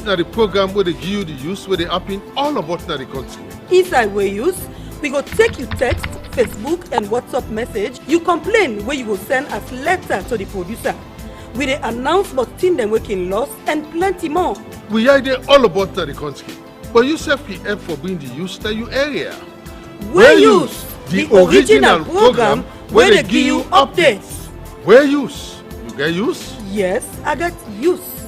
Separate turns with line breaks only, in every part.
na the program where they give you the use where they happen all about na the country.
Inside where use, we go take you text, Facebook and WhatsApp message. You complain where you go send as letter to the producer. We dey announce about things them working lost and plenty more.
We are there all about na the country. But you self help for being the use that you area.
Where use the original program where they give you updates.
Where use? You get use?
Yes, I got use.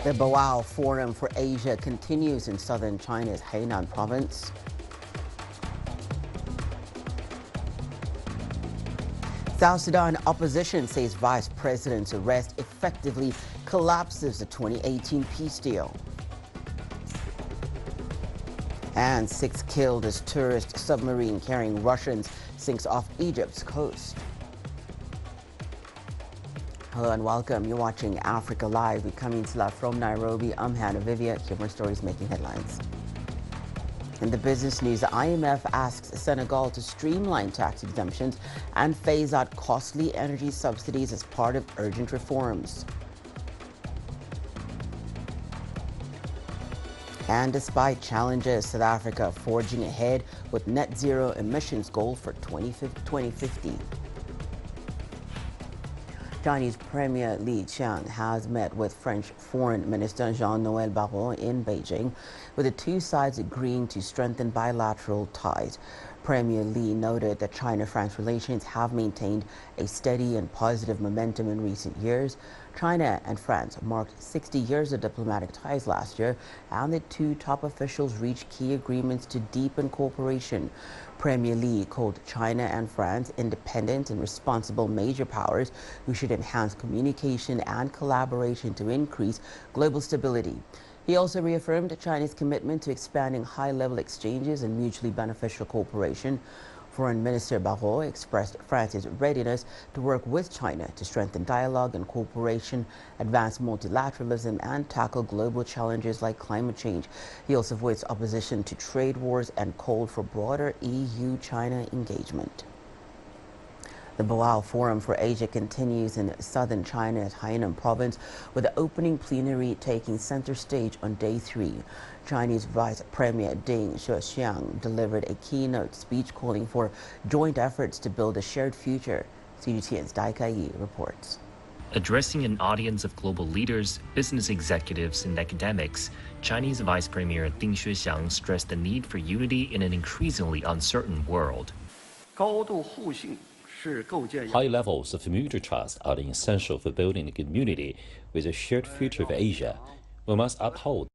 The Boao Forum for Asia continues in southern China's Hainan province. South Sudan opposition says vice president's arrest effectively collapses the 2018 peace deal. And 6 killed as tourist submarine carrying Russians sinks off Egypt's coast. Hello and welcome. You're watching Africa Live. We're coming to live from Nairobi. I'm Hannah Vivia. Here are more stories making headlines. In the business news, the IMF asks Senegal to streamline tax exemptions and phase out costly energy subsidies as part of urgent reforms. And despite challenges, South Africa forging ahead with net zero emissions goal for 2050. Chinese Premier Li Qiang has met with French Foreign Minister Jean-Noël Barrot in Beijing, with the two sides agreeing to strengthen bilateral ties. Premier Li noted that China-France relations have maintained a steady and positive momentum in recent years. China and France marked 60 years of diplomatic ties last year, and the two top officials reached key agreements to deepen cooperation. Premier Li called China and France independent and responsible major powers who should enhance communication and collaboration to increase global stability. He also reaffirmed China's commitment to expanding high-level exchanges and mutually beneficial cooperation. Foreign Minister Barrot expressed France's readiness to work with China to strengthen dialogue and cooperation, advance multilateralism, and tackle global challenges like climate change. He also voiced opposition to trade wars and called for broader EU-China engagement. The Boao Forum for Asia continues in southern China at Hainan province, with the opening plenary taking center stage on day 3. Chinese Vice Premier Deng Xuexiang delivered a keynote speech calling for joint efforts to build a shared future. CGTN's Dai Kai reports.
Addressing an audience of global leaders, business executives, and academics, Chinese Vice Premier Deng Xuexiang stressed the need for unity in an increasingly uncertain world.
High levels of mutual trust are essential for building a community with a shared future of Asia. We must uphold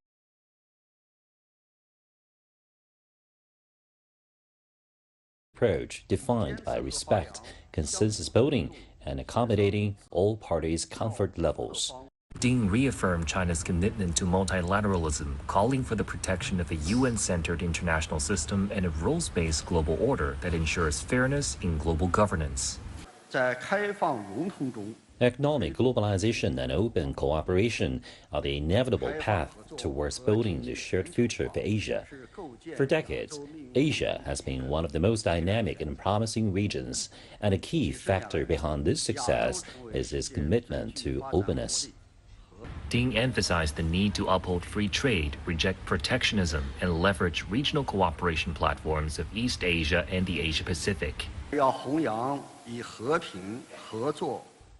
approach defined by respect, consensus building, and accommodating all parties' comfort levels.
Deng reaffirmed China's commitment to multilateralism, calling for the protection of a UN-centered international system and a rules-based global order that ensures fairness in global governance.
Economic globalization and open cooperation are the inevitable path towards building the shared future of Asia. For decades, Asia has been one of the most dynamic and promising regions, and a key factor behind this success is its commitment to openness.
Deng emphasized the need to uphold free trade, reject protectionism, and leverage regional cooperation platforms of East Asia and the Asia-Pacific.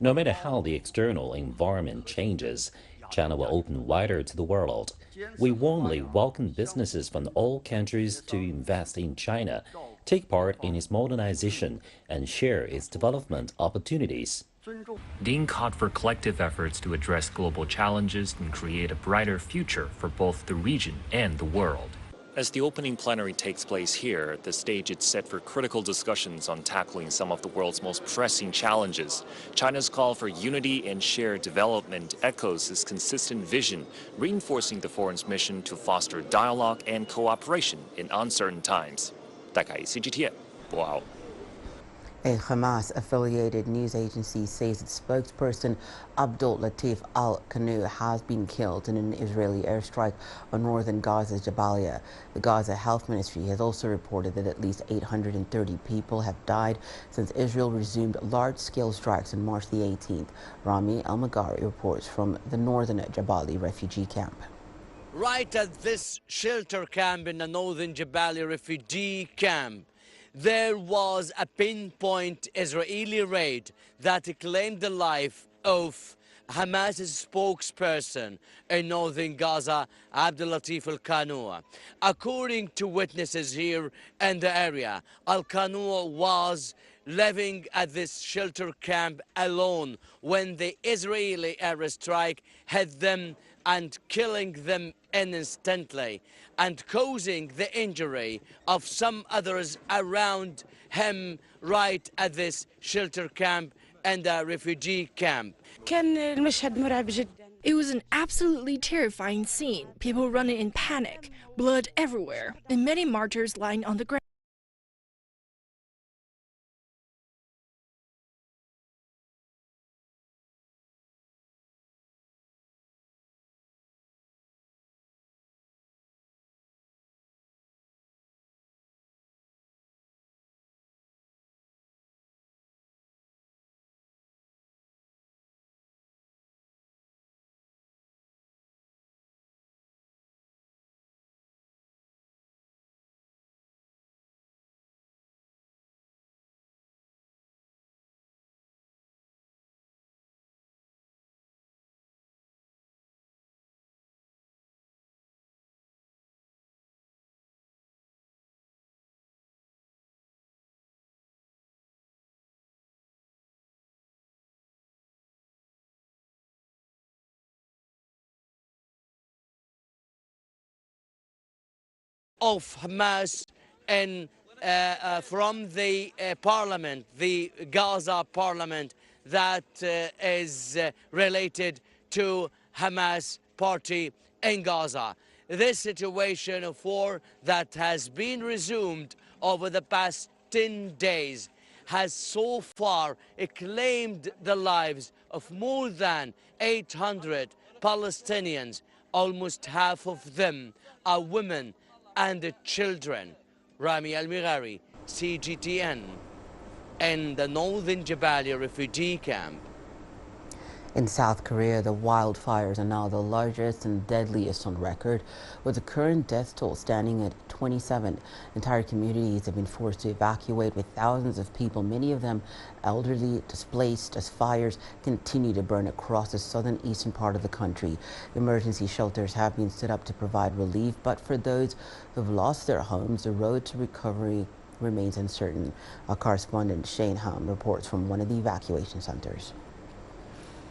No matter how the external environment changes, China will open wider to the world. We warmly welcome businesses from all countries to invest in China, take part in its modernization, and share its development opportunities.
Deng called for collective efforts to address global challenges and create a brighter future for both the region and the world. As the opening plenary takes place here, the stage is set for critical discussions on tackling some of the world's most pressing challenges. China's call for unity and shared development echoes its consistent vision, reinforcing the forum's mission to foster dialogue and cooperation in uncertain times. 大概 CGTN 博鳌
A Hamas-affiliated news agency says its spokesperson Abdul Latif al-Qanu has been killed in an Israeli airstrike on northern Gaza's Jabalia. The Gaza Health Ministry has also reported that at least 830 people have died since Israel resumed large-scale strikes on March the 18th. Rami Al-Magari reports from the northern Jabali refugee camp.
Right at this shelter camp in the northern Jabali refugee camp, there was a pinpoint Israeli raid that claimed the life of Hamas's spokesperson in northern Gaza, Abdul Latif al-Qanu. According to witnesses here in the area, al-Qanu was living at this shelter camp alone when the Israeli airstrike hit them and killing them instantly and causing the injury of some others around him right at this shelter camp and the refugee camp.
It was an absolutely terrifying scene. People running in panic, blood everywhere, and many martyrs lying on the ground.
Of Hamas in from the parliament, the Gaza parliament, that is related to Hamas party in Gaza. This situation of war that has been resumed over the past 10 days has so far claimed the lives of more than 800 Palestinians. Almost half of them are women and children. Rami Al-Mighari, CGTN, in the northern Jabalia refugee camp.
In South Korea, the wildfires are now the largest and deadliest on record, with the current death toll standing at 27. Entire communities have been forced to evacuate, with thousands of people, many of them elderly, displaced as fires continue to burn across the southern eastern part of the country. Emergency shelters have been set up to provide relief, but for those who've lost their homes, the road to recovery remains uncertain. Our correspondent Shane Ham reports from one of the evacuation centers.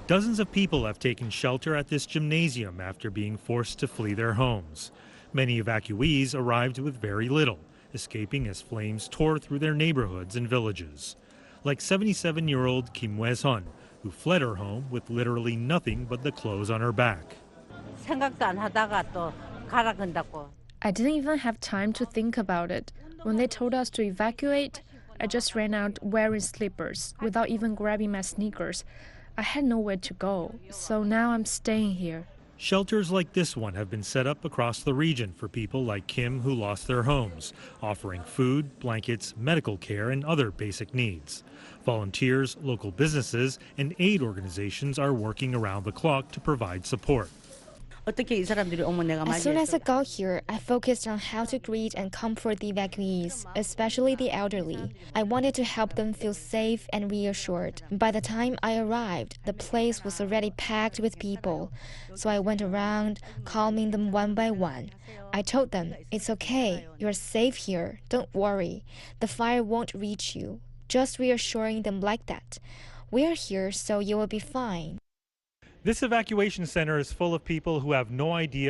Dozens of people have taken shelter at this gymnasium after being forced to flee their homes. Many evacuees arrived with very little, escaping as flames tore through their neighborhoods and villages. Like 77-year-old Kim Wei-sun, who fled her home with literally nothing but the clothes on her back.
I didn't even have time to think about it. When they told us to evacuate, I just ran out wearing slippers without even grabbing my sneakers. I had nowhere to go, so now I'm staying here.
Shelters like this one have been set up across the region for people like Kim who lost their homes, offering food, blankets, medical care, and other basic needs. Volunteers, local businesses, and aid organizations are working around the clock to provide support.
As soon as I got here, I focused on how to greet and comfort the evacuees, especially the elderly. I wanted to help them feel safe and reassured. By the time I arrived, the place was already packed with people. So I went around, calming them one by one. I told them, "It's okay, you're safe here, don't worry. The fire won't reach you." Just reassuring them like that. "We're here, so you will be fine."
This evacuation center is full of people who have no idea